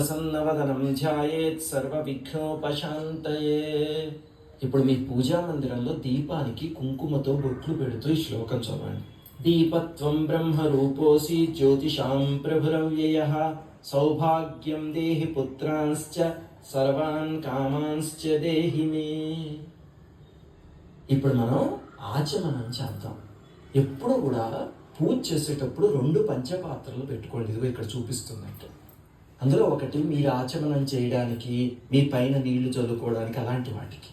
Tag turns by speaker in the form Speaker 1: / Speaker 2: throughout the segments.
Speaker 1: ప్రసన్నవదనం ధ్యాయేత్ సర్వ విఘ్నోపశాంతయే. ఇప్పుడు మీ పూజా మందిరంలో దీపానికి కుంకుమతో బొట్లు పెడుతూ ఈ శ్లోకం చదవండి. దీపత్వం బ్రహ్మ రూపోసి జ్యోతిషాం ప్రభురవ్యయః సౌభాగ్యం దేహి పుత్రాంశ్చ సర్వాన్ కామాంశ్చ దేహి మే. ఇప్పుడు మనం ఆచమనం చేద్దాం. ఎప్పుడు కూడా పూజ చేసేటప్పుడు 2 పంచపాత్రలు పెట్టుకోండి. ఇదిగో ఇక్కడ చూపిస్తున్నట్టు. అందులో ఒకటి మీరు ఆచమనం చేయడానికి, మీ పైన నీళ్లు చల్లుకోవడానికి, అలాంటి వాటికి.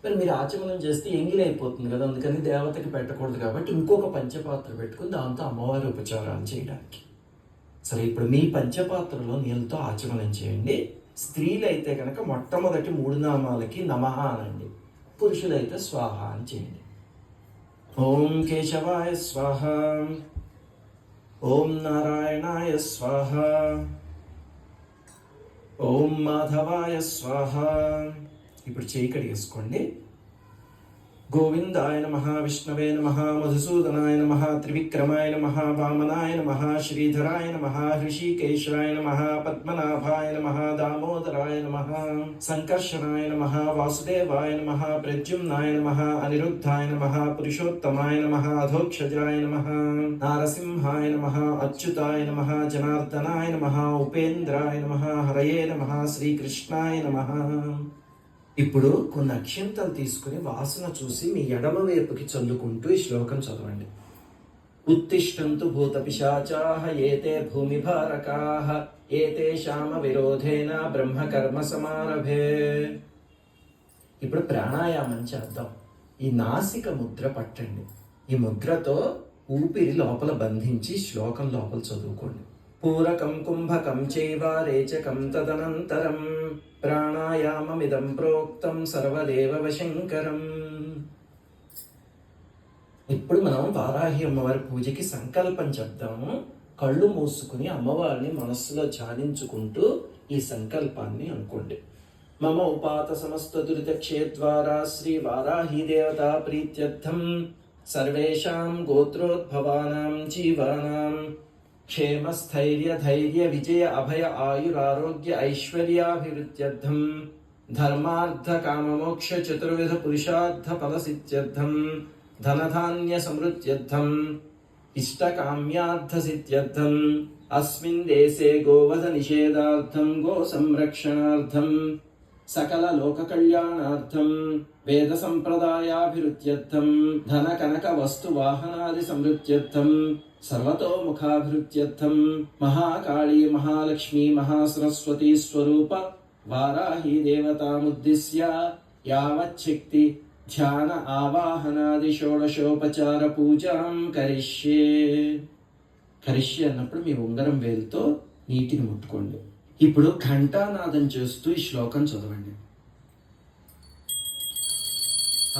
Speaker 1: మరి మీరు ఆచమనం చేస్తే ఎంగిలైపోతుంది కదా, అందుకని దేవతకి పెట్టకూడదు కాబట్టి ఇంకొక పంచపాత్ర పెట్టుకుని దాంతో అమ్మవారి ఉపచారాలు చేయడానికి. సరే, ఇప్పుడు మీ పంచపాత్రలో నీళ్ళతో ఆచమనం చేయండి. స్త్రీలైతే కనుక మొట్టమొదటి 3 నామాలకి నమః అనండి. పురుషులైతే స్వాహ అని చేయండి. ఓం కేశవాయ స్వాహ, ఓం నారాయణాయ స్వాహ, ఓం మాధవాయ స్వాహ. ఇప్పుడు చేయి కడిగేసుకోండి. గోవిందాయ నమః, విష్ణవే నమః, మధుసూదనాయ నమః, త్రివిక్రమాయ నమః, వామనాయ నమః, శ్రీధరాయ నమః, హృషికేశాయ నమః, పద్మనాభాయ నమః, దామోదరాయ నమః, సంకర్షణాయ నమః, వాసుదేవాయ నమః, ప్రద్యుమ్నాయ నమః, అనిరుద్ధాయ నమః, పురుషోత్తమాయ నమః, అధోక్షజాయ నమః, నారసింహాయ నమః, అచ్యుతాయ నమః, జనార్దనాయ నమః, ఉపేంద్రాయ నమః, హరయే నమః, శ్రీకృష్ణాయ నమః. ఇప్పుడు కొన్ని అక్షంతలు తీసుకుని వాసన చూసి మీ ఎడమ వైపుకి చల్లుకుంటూ ఈ శ్లోకం చదవండి. ఉత్తిష్టంతు భూత పిశాచాః ఏతే భూమిభారకాః ఏతేషామ విరోధేన బ్రహ్మకర్మ సమారభే. ఇప్పుడు ప్రాణాయామం చేద్దాం. ఈ నాసిక ముద్ర పట్టండి. ఈ ముద్రతో ఊపిరి లోపల బంధించి శ్లోకం లోపల చదువుకోండి. పూరకం కుంభకం చైవ రేచకం తదనంతరం ప్రాణాయామమిదం ప్రోక్తం సర్వదేవ వశంకరం. ఇప్పుడు మనం వారాహి అమ్మవారి పూజకి సంకల్పం చెప్దాము. కళ్ళు మూసుకుని అమ్మవారిని మనస్సులో ధ్యానించుకుంటూ ఈ సంకల్పాన్ని అనుకోండి. మమ ఉపాత సమస్త దురితక్షేద్వారా శ్రీ వారాహి దేవతా ప్రీత్యర్థం సర్వేషాం గోత్రోద్భవానాం జీవానాం క్షేమ స్థైర్య ధైర్య విజయ అభయ ఆయురారోగ్య ఐశ్వర్యాభివృద్ధ్యర్థం ధర్మార్థ కామమోక్ష చతుర్విధ పురుషార్థ ఫలసిద్ధ్యర్థం ధనధాన్య సమృద్ధ్యర్థం ఇష్టకామ్యార్థ సిద్ధ్యర్థం అస్మిన్ దేశే గోవధ నిషేధార్థం గో సంరక్షణార్థం సకల లోక కళ్యాణార్థం వేద సంప్రదాయాభివృద్ధ్యర్థం ధన కనక వస్తు వాహనాది సమృద్ధ్యర్థం సర్వతోముఖాభివృద్ధ్యర్థం మహాకాళీ మహాలక్ష్మీ మహాసరస్వతీ స్వరూప వారాహి దేవతాముద్దిశ్య యావచ్చక్తి ధ్యాన ఆవాహనాది షోడశోపచార పూజాం కరిష్యే. కరిష్యే అన్నప్పుడు మీ ఉంగరం వేలుతో నీటిని ముట్టుకోండి. ఇప్పుడు ఘంటానాదం చేస్తూ ఈ శ్లోకం చదవండి.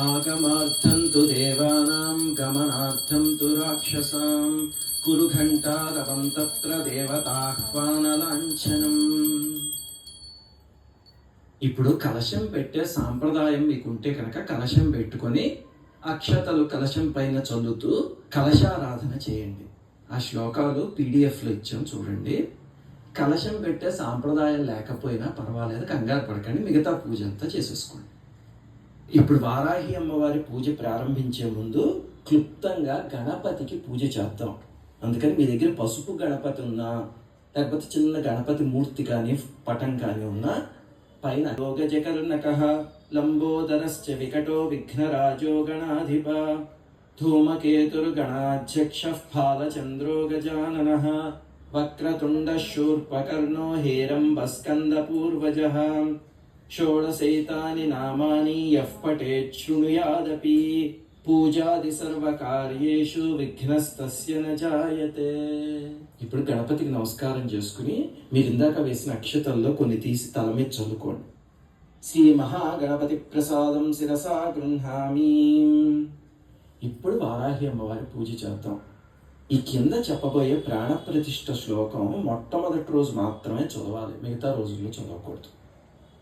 Speaker 1: ఆగమార్థం తు దేవానాం గమనార్థం తు రాక్షసాం కురు ఘంటారవం తత్ర దేవతాహ్వాన లాంఛనం. ఇప్పుడు కలశం పెట్టే సాంప్రదాయం మీకుంటే కనుక కలశం పెట్టుకొని అక్షతలు కలశం పైన చల్లుతూ కలశారాధన చేయండి. ఆ శ్లోకాలు పీడిఎఫ్లో ఇచ్చాం చూడండి. కలశం పెట్టే సాంప్రదాయం లేకపోయినా పర్వాలేదు, కంగారు పడకండి, మిగతా పూజ అంతా చేసేసుకోండి. ఇప్పుడు వారాహి అమ్మవారి పూజ ప్రారంభించే ముందు క్లుప్తంగా గణపతికి పూజ చేద్దాం. అందుకని మీ దగ్గర పసుపు గణపతి ఉన్నా, లేకపోతే చిన్న గణపతి మూర్తి కానీ పటం కానీ ఉన్నా, పైన గజకర్ణకః లంబోదరశ్చ వికటో విఘ్నరాజో గణాధిప ధూమకేతుర్గణాధ్యక్షః ఫాలచంద్రో గజాననః వక్రతుండ శూర్పకర్ణో హేరంబస్కందపూర్వజః షోడశైతాని నామాని యః పఠేత్ శృణుయాదపి పూజాది సర్వకార్యేషు విఘ్నస్తస్య న జాయతే. ఇప్పుడు గణపతికి నమస్కారం చేసుకుని మీరు ఇందాక వేసిన అక్షతల్లో కొన్ని తీసి తల మీద చల్లుకోండి. శ్రీ మహాగణపతి ప్రసాదం శిరసా గృహామి. ఇప్పుడు వారాహి అమ్మవారి పూజ చేద్దాం. ఈ కింద చెప్పబోయే ప్రాణప్రతిష్ఠ శ్లోకం మొట్టమొదటి రోజు మాత్రమే చదవాలి, మిగతా రోజుల్లో చదవకూడదు.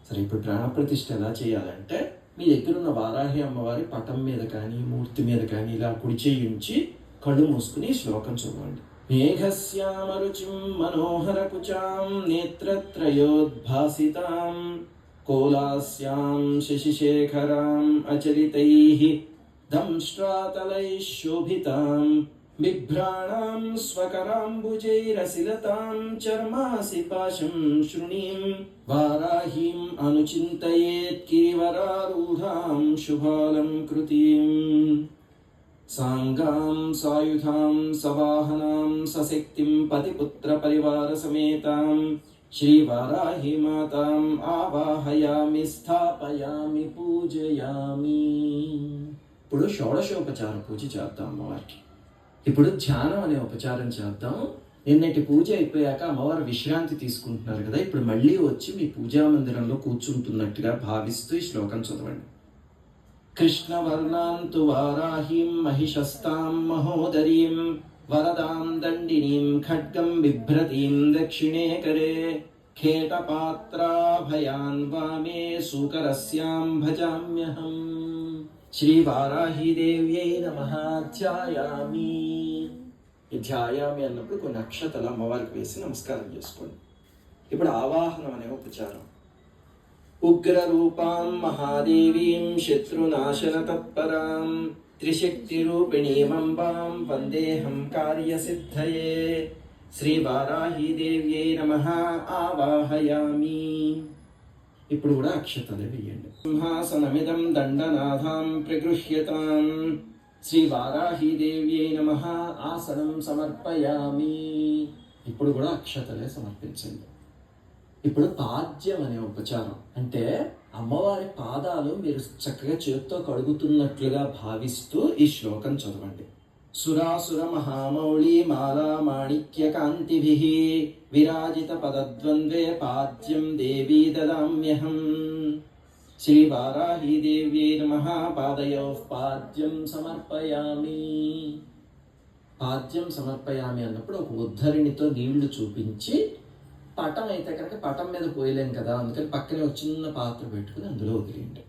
Speaker 1: సరే, ఇప్పుడు ప్రాణప్రతిష్ఠ ఎలా చేయాలంటే మీ దగ్గర ఉన్న వారాహి అమ్మవారి పటం మీద కానీ మూర్తి మీద కానీ ఇలా కుడి చేయి ఉంచి కళ్ళు మూసుకుని శ్లోకం చదవండి. మేఘశ్యామరుచిం మనోహరకుచాం నేత్రత్రయోద్భాసితాం కోలాస్యాం శశిశేఖరాం అచలితైః దంష్ట్రాతలైః శోభితాం బిభ్రాణాం స్వకరాంబుజైరసిలతాం చర్మాసి పాశం శృణీం వారాహీం అనుచింతయేత్ గిరివరారూఢాం శుభాలం కృతీం సాంగాం సాయుధాం సవాహనాం సశక్తిం పతిపుత్ర పరివార సమేతాం శ్రీవారాహి మాతాం ఆవాహయామి స్థాపయామి పూజయామి. ఇప్పుడు షోడశోపచార పూజ చేద్దాం అమ్మవారికి. ఇప్పుడు ధ్యానం అనే ఉపచారం చేద్దాం. నిన్నటి పూజ అయిపోయాక అమ్మవారు విశ్రాంతి తీసుకుంటున్నారు కదా, ఇప్పుడు మళ్ళీ వచ్చి మీ పూజా మందిరంలో కూర్చుంటున్నట్టుగా భావిస్తూ ఈ శ్లోకం చదవండి. కృష్ణవర్ణాంతు వారాహీం మహిషస్తాం మహోదరీం వరదాం దండినీం ఖడ్గం బిభ్రతీం దక్షిణే కరే ఖేటపాత్రాభయాన్ వామే సూకరస్యాం భజామ్యహం. శ్రీవారాహీదేవ్యై నమః. ధ్యాయామి. ఈ ధ్యాయామి అన్నప్పుడు కొన్ని అక్షతలు అమ్మవారికి వేసి నమస్కారం చేసుకోండి. ఇప్పుడు ఆవాహనం అనే ఉపచారం. ఉగ్రరూపాం మహాదేవీం శత్రునాశన తత్పరాం త్రిశక్తిరూపిణీమంబాం వందేహం కార్యసిద్ధయే. శ్రీవారాహీదేవ్యై నమః. ఆవాహయామి. ఇప్పుడు కూడా అక్షతలు వేయండి. సింహాసనమిదం దండనాథాం ప్రగృహ్యతాం శ్రీవారాహీదేవ్యై నమః. ఆసనం సమర్పయామి. ఇప్పుడు కూడా అక్షతలే సమర్పించండి. ఇప్పుడు పాద్యం అనే ఉపచారం. అంటే అమ్మవారి పాదాలు మీరు చక్కగా చేత్తో కడుగుతున్నట్లుగా భావిస్తూ ఈ శ్లోకం చదవండి. సురాసుర మహామౌళి మాలా మాణిక్య కాంతిభిః విరాజిత పదద్వంద్వే పాద్యం దేవీ దదామ్యహం. శ్రీవారాహీదేవ్యై నమః. పాదయోః పాద్యం సమర్పయామి. పాద్యం సమర్పయామి అన్నప్పుడు ఒక ఉద్ధరిణితో నీళ్లు చూపించి, పటం అయితే కనుక పటం మీద పోయలేం కదా, అందుకని పక్కనే ఒక చిన్న పాత్ర పెట్టుకుని అందులో వదిలేయండి.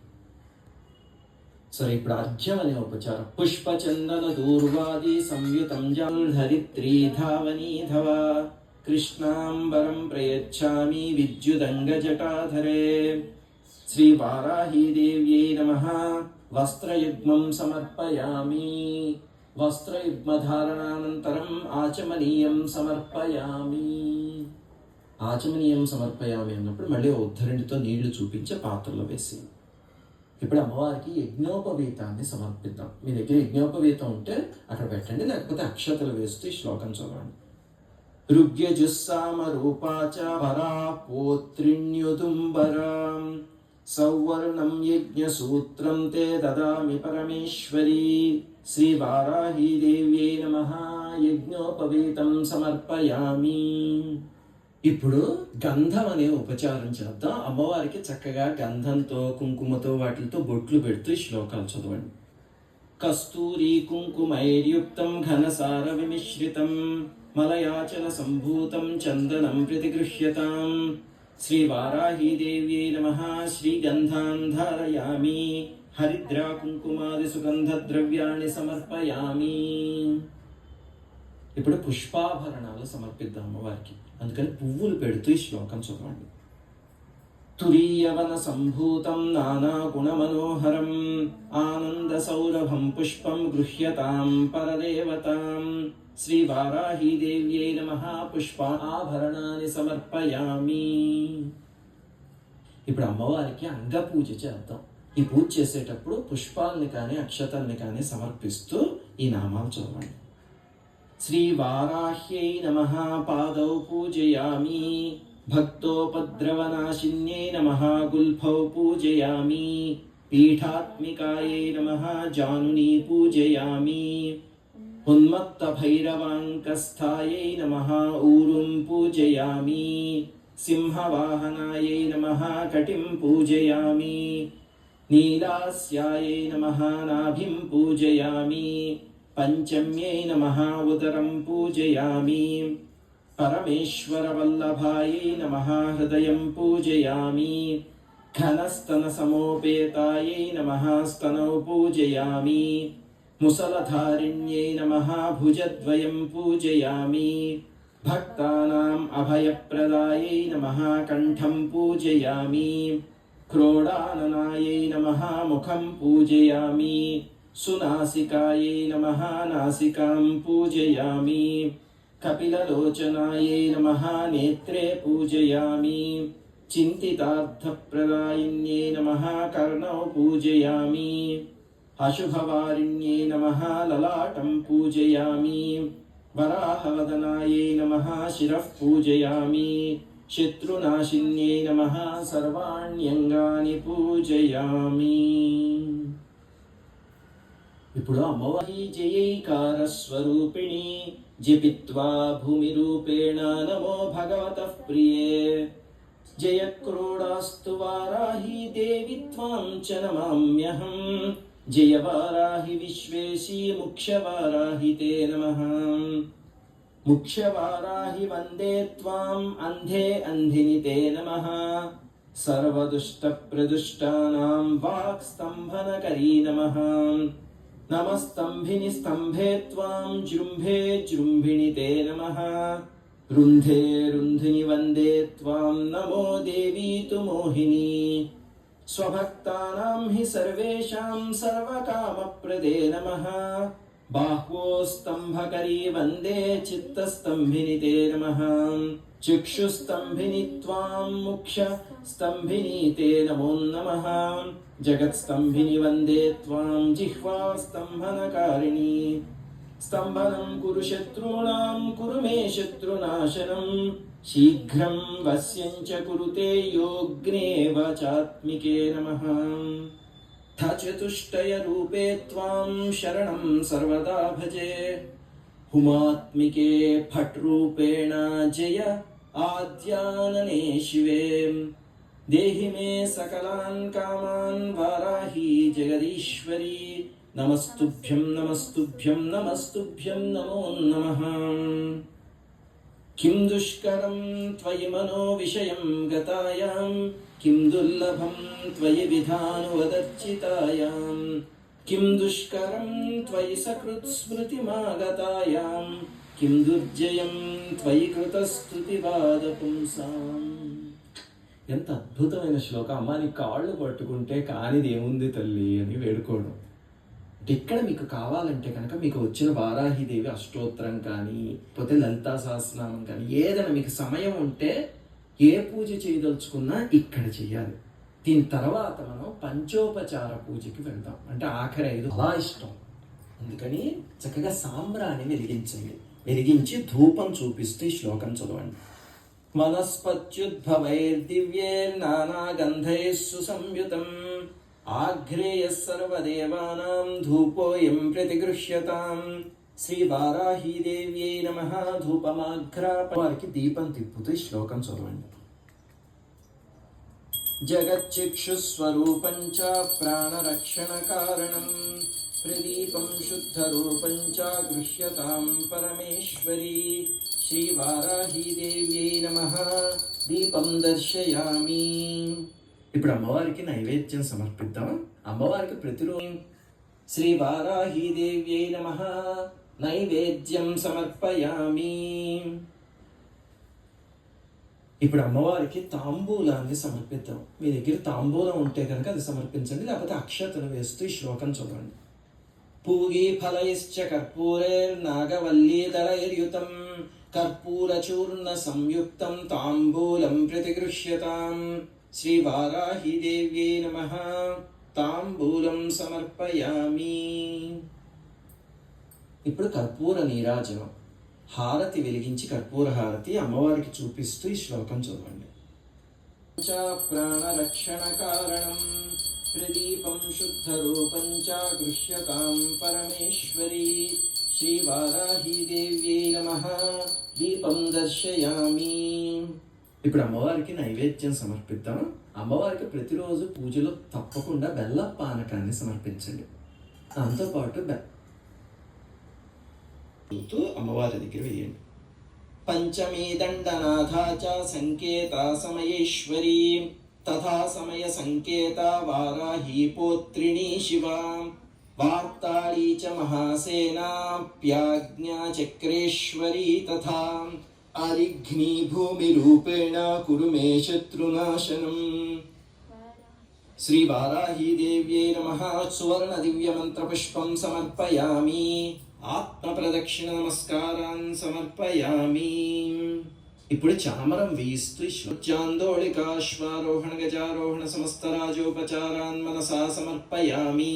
Speaker 1: సరే, ఇప్పుడు అర్ఘ్యం అనే ఉపచారం. పుష్పచందన దూర్వాది సంయుతం ధరిత్రీ ధావనీధవ కృష్ణాంబరం ప్రయచ్ఛామి విద్యుదంగ జటాధరే. శ్రీవారాహీదేవ్యై నమః. వస్త్రయుగ్మం సమర్పయామి. వస్త్రయుగ్మధారణానంతరం ఆచమనీయం సమర్పయామి. ఆచమనీయం సమర్పయామి అన్నప్పుడు మళ్ళీ ఉద్ధరణితో నీళ్లు చూపించే పాత్రలో వేసి, ఇప్పుడు అమ్మవారికి యజ్ఞోపవీతాన్ని సమర్పిద్దాం. మీ దగ్గర యజ్ఞోపవీతం ఉంటే అక్కడ పెట్టండి, లేకపోతే అక్షతలు వేస్తూ ఈ శ్లోకం చదవండి. ఋగ్యజుస్సామ రూపాచ వరా పోత్రిణ్యుదుంబరాం సౌవర్ణం యజ్ఞసూత్రం తే దదామి పరమేశ్వరీ. శ్రీవారాహీదేవ్యై నమః. యజ్ఞోపవీతం సమర్పయామి. ఇప్పుడు గంధం అనే ఉపచారం చేద్దాం. అమ్మవారికి చక్కగా గంధంతో కుంకుమతో వాటితో బొట్లు పెడుతూ ఈ శ్లోకాలు చదవండి. కస్తూరీ కుంకుమైర్యుక్తం ఘనసార విమిశ్రితం మలయాచల సంభూతం చందనం ప్రతిగృహ్యతాం. శ్రీవారాహీదేవ్యై నమః. శ్రీగంధాన్ ధారయామి. హరిద్రా కుంకుమాది సుగంధ ద్రవ్యాన్ని సమర్పయామి. ఇప్పుడు పుష్పాభరణాలు సమర్పిద్దాం అమ్మవారికి, అందుకని పువ్వులు పెడుతూ ఈ శ్లోకం చదవండి. తురీయవన సంభూతం నానా గుణ మనోహరం ఆనంద సౌరభం పుష్పం గృహ్యతాం పరదేవతాం. శ్రీవారాహీదేవ్యై నమః. పుష్పాభరణాన్ని సమర్పయామి. ఇప్పుడు అమ్మవారికి అంగపూజ చేద్దాం. ఈ పూజ చేసేటప్పుడు పుష్పాలని కానీ అక్షతల్ని కానీ సమర్పిస్తూ ఈ నామాలు చదవండి. శ్రీవారాహ్యై నమః. పాదౌ పూజయామి. భక్తోపద్రవనాశిన్యై నమః. గుల్ఫౌ పూజయామి. పీఠాత్మికాయై నమః. జానునీ పూజయామి. ఉన్మత్త భైరవాంకస్థాయై నమః. ఊరుం పూజయామి. సింహవాహనాయై నమః. కటిం పూజయామి. నీలాస్యాయై నమః. నాభిం పూజయామి. పంచమ్యై నమః. ఉదరం పూజయామి. పరమేశ్వరవల్లభాయై నమః. హృదయం పూజయామి. ఘనస్తన సమోపేతాయై నమః. స్తనౌ పూజయామి. ముసలధారిణ్యై నమః భుజద్వయం పూజయామి. భక్తానాం అభయప్రదాయై నమః కంఠం పూజయామి. క్రోడాననాయై నమః ముఖం పూజయామి. సునాసికాయై నమః నాసికాం పూజయామి. కపిలలోచనాయై నమః నేత్రే పూజయామి. చింతితార్థప్రదాయిన్యై నమః కర్ణౌ పూజయామి. అశుభవారిణ్యై నమః లలాటం పూజయామి. వరాహవదనాయై నమః శిరః పూజయామి. శత్రునాశిన్యై నమః సర్వాణ్యంగాని పూజయామి. ఇప్పుడు అమ్మవారి జయైకార స్వరూపిణి జపిత్వా భూమి రూపేణ నమో భగవతః ప్రియే. జయ క్రోడాస్తు వారాహి దేవి త్వాం చ నమామ్యహం. జయ వారాహి విశ్వేశీ ముఖ్యవారాహి తే నమః. ముఖ్యవారాహి వందే త్వాం అంధే అంధిని తే నమః. సర్వదుష్టప్రదుష్టానాం వాక్స్తంభనకరీ నమః. నమస్తంభిని స్తంభే త్వాం జృంభే జృంభిణి తే నమః. రుంధే రుంధిని వందే త్వాం నమో దేవీ తు మోహిని. స్వభక్తానాం హి సర్వేషాం సర్వకామప్రదే నమః. బాహ్వోస్తంభకరీ వందే చిత్తస్తంభిని తే నమః. చక్షుస్తంభిని త్వాం ముఖ్య స్తంభిని తే నమో నమః. జగత్స్తంభిని వందే త్వాం జిహ్వా స్తంభనకారిణి. స్తంభనం కురు శత్రూణాం కురు మే శత్రునాశనం. శీఘ్రం వశ్యం చ కురుతే యోగ్నేవ చాత్మికే నమః. చతుష్టయ రూపే త్వాం శరణం సర్వదా భజే. హుమాత్మికే ఫట్ రూపేణ జయ ఆద్యాననే శివే. దేహి మే సకలాన్ కామాన్ వారాహి జగదీశ్వరి. నమస్తుభ్యం నమస్తుభ్యం నమస్తుభ్యం నమో నమః. కిం దుష్కరం త్వయి మనో విషయం గతాయాం. కిం దుర్లభం త్వయి విధానువదర్చితాయాం. కిం దుష్కరం త్వయి సకృత్ స్మృతిమాగతాయాం. కిం దుర్జయం త్వయి కృతస్తుతివాద పుంసాం. ఎంత అద్భుతమైన శ్లోకం. అమ్మ నీ కాళ్ళు పట్టుకుంటే కానిది ఏముంది తల్లి అని వేడుకోవడం. ఇక్కడ మీకు కావాలంటే కనుక మీకు వచ్చిన వారాహిదేవి అష్టోత్తరం కానీ పోతే లలితా సహస్రనామం కానీ ఏదైనా మీకు సమయం ఉంటే ఏ పూజ చేయదలుచుకున్నా ఇక్కడ చెయ్యాలి. దీని తర్వాత మనం పంచోపచార పూజకి వెళ్దాం. అంటే ఆఖరి 5 అలా ఇష్టం. అందుకని చక్కగా సాంబ్రాన్ని వెలిగించండి. వెలిగించి ధూపం చూపిస్తూ ఈ శ్లోకం చదవండి. వనస్పత్యుద్భవైర్దివ్యైర్నానాగంధైః సుసంయుతం. ఆఘ్రేయః సర్వదేవానాం ధూపోయం ప్రతిగృహ్యతాం. శ్రీ వారాహీదేవ్యై నమః. ధూపమాఘ్రాపయామి. వారికి దీపం తిప్పుతూ ఈ శ్లోకం చదవండి. జగచ్చిక్షుస్వరూపం చ ప్రాణరక్షణ కారణం. ప్రదీపం శుద్ధరూపం చ గృహ్యతాం పరమేశ్వరీ. శ్రీ వారాహీదేవ్యై నమః. దీపం దర్శయామి. ఇప్పుడు అమ్మవారికి నైవేద్యం సమర్పిద్దాం. అమ్మవారికి ప్రతిరోజు శ్రీ వారాహీదేవ్యై నమః నైవేద్యం సమర్పయామి. ఇప్పుడు అమ్మవారికి తాంబూలాన్ని సమర్పిద్దాం. మీ దగ్గర తాంబూలం ఉంటే కనుక అది సమర్పించండి, లేకపోతే అక్షతలు వేస్తూ ఈ శ్లోకం చదవండి. పూగీ ఫలైశ్చ కర్పూరైర్నాగవల్లీదళైర్యుతం. కర్పూరచూర్ణ సంయుక్తం తాంబూలం ప్రతిగృహ్యతాం. శ్రీ వారాహీదేవ్యై నమః. తాంబూలం సమర్పయామి. ఇప్పుడు కర్పూర నీరాజనం. హారతి వెలిగించి కర్పూర హారతి అమ్మవారికి చూపిస్తూ ఈ శ్లోకం చదవండి. ప్రాణరక్షణ కారణం. ప్రదీపం శుద్ధరూపం చ గృహ్యతాం పరమేశ్వరీ. శ్రీ వారాహీదేవ్యై నమః. దీపం దర్శయామి. ఇప్పుడు అమ్మవారికి నైవేద్యం సమర్పిద్దాం. అమ్మవారికి ప్రతిరోజు పూజలో తప్పకుండా బెల్ల పానకాన్ని సమర్పించండి. దాంతోపాటు అమ్మవారి దగ్గర వేయండి. పంచమీ దండనాథా చ సంకేత సమయేశ్వరీ. తథా సమయ సంకేత వారాహీ పోత్రిణీ శివ. वार्ताली च महासेनाप्याज्ञा चक्रेश्वरी तथा अरिघ्नी भूमिरूपेण कुरु मे शत्रुनाशनम्। श्री वाराही देव्यै नमः। सुवर्ण दिव्य मंत्र पुष्पं समर्पयामि। आत्म प्रदक्षिण नमस्कारान् समर्पयामि। ఇప్పుడు చామరం వేయిస్తూ చాందోళికాశ్వారోహణ గజారోహణ సమస్త రాజోపచారాన్ మనసా సమర్పయామి।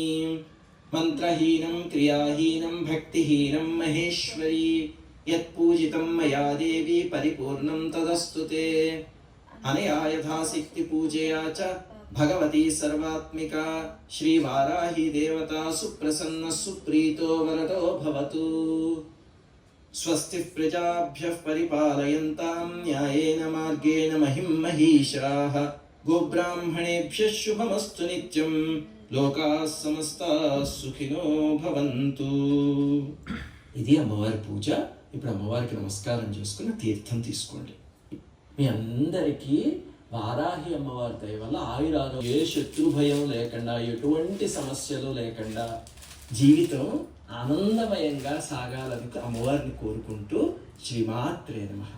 Speaker 1: మంత్రహీనం క్రియాహీనం భక్తిహీనం మహేశ్వరి యత్పూజితం మయా దేవి పరిపూర్ణం తదస్తుతే। అనయా యథాశక్తి పూజయా చ భగవతి సర్వాత్మిక శ్రీ వారాహి దేవత సుప్రసన్న సుప్రీతో వరదో భవతు। స్వస్తి ప్రజాభ్యః పరిపాలయంతాం న్యాయేన మార్గేణ మహిం మహీషాః। గోబ్రాహ్మణేభ్యః శుభమస్తు నిత్యం। లోకాః సమస్తాః సుఖినో భవంతు। ఇది అమ్మవారి పూజ। ఇప్పుడు అమ్మవారికి నమస్కారం చేసుకుని తీర్థం తీసుకోండి। మీ అందరికీ వారాహి అమ్మవారి దయ వల్ల ఆయురాలు, ఏ శత్రు భయం లేకుండా, ఎటువంటి సమస్యలు లేకుండా జీవితం ఆనందమయంగా సాగాలని అమ్మవారిని కోరుకుంటూ శ్రీమాత్రే నమః।